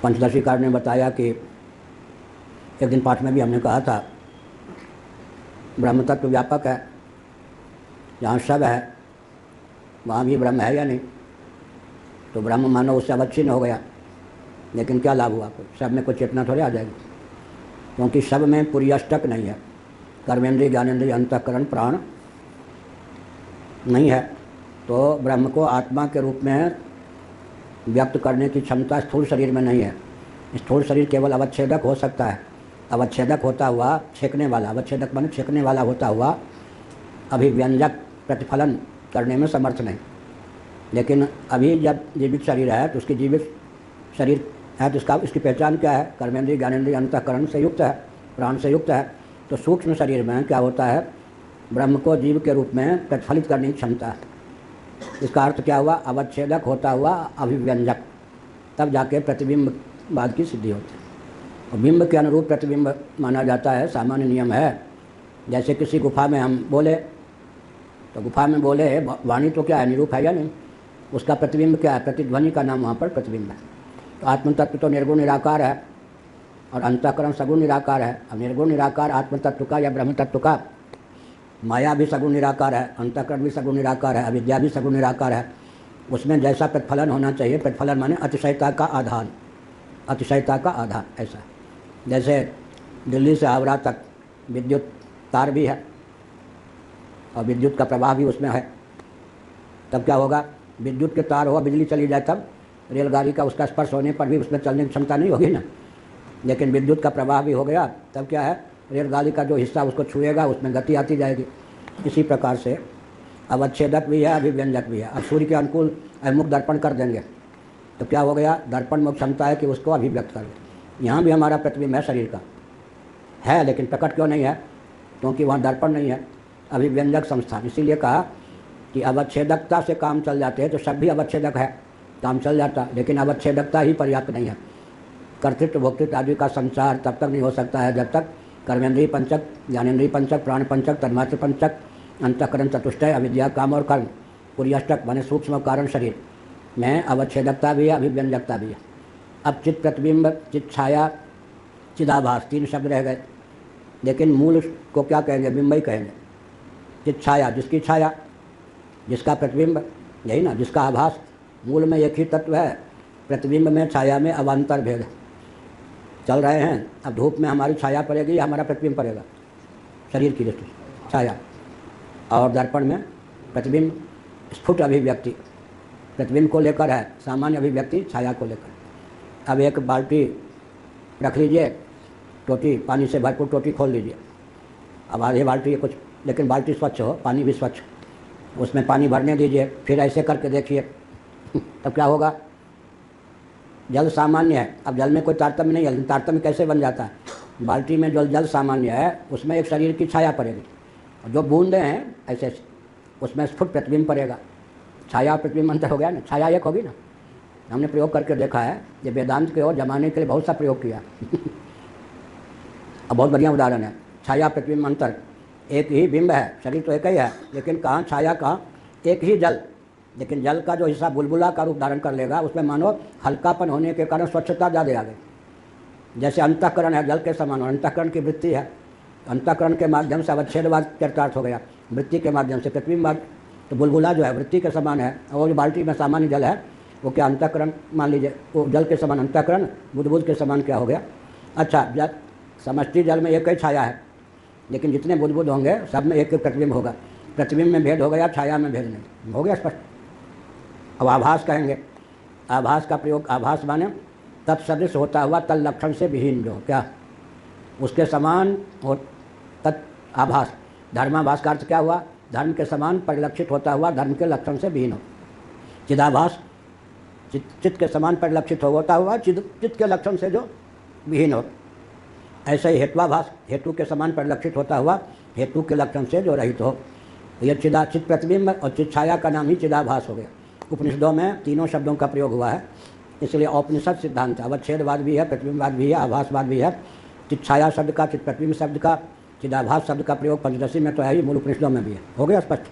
पंचदशीकार ने बताया कि एक दिन पाठ में भी हमने कहा था ब्रह्म तत्व व्यापक है, जहाँ सब है वहाँ भी ब्रह्म है या नहीं। तो ब्रह्म मानो उससे अवच्छिन्न हो गया, लेकिन क्या लाभ हुआ? सब में कोई चेतना थोड़ी आ जाएगी, क्योंकि सब में पूरी अष्टक नहीं है। कर्मेंद्रिय, ज्ञानेंद्रिय, अंतःकरण, प्राण नहीं है। तो ब्रह्म को आत्मा के रूप में व्यक्त करने की क्षमता स्थूल शरीर में नहीं है। स्थूल शरीर केवल अवच्छेदक हो सकता है, अवच्छेदक होता हुआ छेकने वाला, अवच्छेदक माने छेकने वाला होता हुआ अभिव्यंजक प्रतिफलन करने में समर्थ नहीं। लेकिन अभी जब जीवित शरीर है तो उसकी जीवित शरीर है तो इसकी पहचान क्या है? कर्मेंद्रिय, ज्ञानेंद्रिय, अंतःकरण से युक्त है, प्राण से युक्त है। तो सूक्ष्म शरीर में क्या होता है? ब्रह्म को जीव के रूप में प्रतिफलित करने की क्षमता है। इसका अर्थ क्या हुआ? अवच्छेदक होता हुआ अभिव्यंजक, तब जाके प्रतिबिंबवाद की सिद्धि होती है। और बिंब के अनुरूप प्रतिबिंब माना जाता है, सामान्य नियम है। जैसे किसी गुफा में हम बोले तो गुफा में बोले वाणी तो क्या है? निरूप है या नहीं? उसका प्रतिबिंब क्या है? प्रतिध्वनि का नाम वहाँ पर प्रतिबिंब है। तो आत्म तत्व तो निर्गुण निराकार है और अंतःकरण सगुण निराकार है। अब निर्गुण निराकार आत्म तत्व का या ब्रह्म तत्व का, माया भी सगुण निराकार है, अंतःकरण भी सगुण निराकार है, अविद्या भी सगुण निराकार है। उसमें जैसा प्रतिफलन होना चाहिए, प्रतिफलन माने अतिशयता का आधान, अतिशयता का आधान। ऐसा जैसे दिल्ली से आगरा तक विद्युत तार भी है और विद्युत का प्रवाह भी उसमें है, तब क्या होगा? विद्युत के तार हो, बिजली चली जाए तब रेलगाड़ी का उसका स्पर्श होने पर भी उसमें चलने की क्षमता नहीं होगी ना। लेकिन विद्युत का प्रवाह भी हो गया तब क्या है? रेलगाड़ी का जो हिस्सा उसको छुएगा उसमें गति आती जाएगी। इसी प्रकार से अवच्छेदक भी है, अभिव्यंजक भी है। अब सूर्य के अनुकूल अभिमुख दर्पण कर देंगे तो क्या हो गया? दर्पण में क्षमता है कि उसको अभिव्यक्त कर दे। यहाँ भी हमारा प्रतिबिंब है, शरीर का है, लेकिन प्रकट क्यों नहीं है? क्योंकि वहाँ दर्पण नहीं है, अभिव्यंजक संस्थान। इसीलिए कहा कि अवच्छेदकता से काम चल जाते हैं, तो सब भी अवच्छेदक है, काम चल जाता। लेकिन अवच्छेदकता ही पर्याप्त नहीं है। कर्तृत्व, भोक्तृत्व आदि का संसार तब तक नहीं हो सकता है जब तक कर्मेंद्रीय पंचक, ज्ञानेंद्रीय पंचक, प्राण पंचक, तन्मात्र पंचक, अंतःकरण चतुष्टय, अविद्या, काम और कर्म, पूरी अष्टक माने सूक्ष्म कारण शरीर में अवच्छेदकता भी है, अभिव्यंजकता भी है। अब चित्त प्रतिबिंब, चित्त छाया, चिदाभास, तीन शब्द रह गए। लेकिन मूल को क्या कहेंगे? बिंब ही कहेंगे। चित्त छाया, जिसकी छाया, जिसका प्रतिबिंब, यही ना, जिसका आभास। मूल में एक ही तत्व है, प्रतिबिंब में, छाया में अवान्तर भेद है। चल रहे हैं, अब धूप में हमारी छाया पड़ेगी या हमारा प्रतिबिंब पड़ेगा? शरीर की दृष्टि छाया, और दर्पण में प्रतिबिंब, स्फुट अभिव्यक्ति प्रतिबिंब को लेकर है, सामान्य अभिव्यक्ति छाया को लेकर। अब एक बाल्टी रख लीजिए, टोटी पानी से भरपूर टोटी खोल लीजिए। अब आधी बाल्टी कुछ, लेकिन बाल्टी स्वच्छ हो, पानी भी स्वच्छ, उसमें पानी भरने दीजिए, फिर ऐसे करके देखिए तब क्या होगा? जल सामान्य है। अब जल में कोई तारतम्य नहीं है, तारतम्य कैसे बन जाता है? बाल्टी में जो जल सामान्य है उसमें एक शरीर की छाया पड़ेगी, और जो बूंदे हैं ऐसे उसमें स्फुट प्रतिबिंब पड़ेगा। छाया और प्रतिबिंब अंतर हो गया ना, छाया एक होगी ना। हमने प्रयोग करके देखा है, ये वेदांत के ओर जमाने के लिए बहुत सा प्रयोग किया अब बहुत बढ़िया उदाहरण है। छाया प्रतिबिंब अंतर, एक ही बिंब है, शरीर तो एक ही है, लेकिन कहाँ छाया, कहाँ एक ही जल। लेकिन जल का जो हिस्सा बुलबुला का रूप धारण कर लेगा, उसमें मानो हल्कापन होने के कारण स्वच्छता ज़्यादा आ गई। जैसे अंतःकरण है, जल के समान, और अंतःकरण की वृत्ति है, अंतःकरण के माध्यम से अवच्छेदवाद चरितार्थ हो गया, वृत्ति के माध्यम से प्रतिबिंबवाद। तो बुलबुला जो है वृत्ति के समान है, और जो बाल्टी में सामान्य जल है वो क्या अंतःकरण मान लीजिए, वो जल के समान अंतःकरण, बुदबुद के समान क्या हो गया? अच्छा, जल समष्टि जल में एक ही छाया है, लेकिन जितने बुदबुद होंगे सब में एक एक प्रतिबिंब होगा। प्रतिबिंब में भेद हो गया, छाया में भेद नहीं हो गया, स्पष्ट। अब आभास कहेंगे, आभास का प्रयोग, आभास माने तत्सदृश होता हुआ तल लक्षण से विहीन, जो क्या उसके समान हो, तत् आभास। धर्माभास का अर्थ क्या हुआ? धर्म के समान परिलक्षित होता हुआ धर्म के लक्षण से विहीन हो। चिदाभास, चित्त के समान परिलक्षित होता हुआ चित्त के लक्षण से जो विहीन हो। ऐसे ही हेत्वाभास, हेतु के समान परिलक्षित होता हुआ हेतु के लक्षण से जो रहित हो। यह चित्त प्रतिबिंब और चित्त छाया का नाम ही चिदाभास हो गया। उपनिषदों में तीनों शब्दों का प्रयोग हुआ है, इसलिए औपनिषद सिद्धांत अवच्छेदवाद भी है, प्रतिबिंबवाद भी है, आभासवाद भी है। चित्त छाया शब्द का, चित्त प्रतिबिंब शब्द का, चिदाभास शब्द का प्रयोग पंचदशी में तो है ही, मूल उपनिषदों में भी है। हो गया स्पष्ट?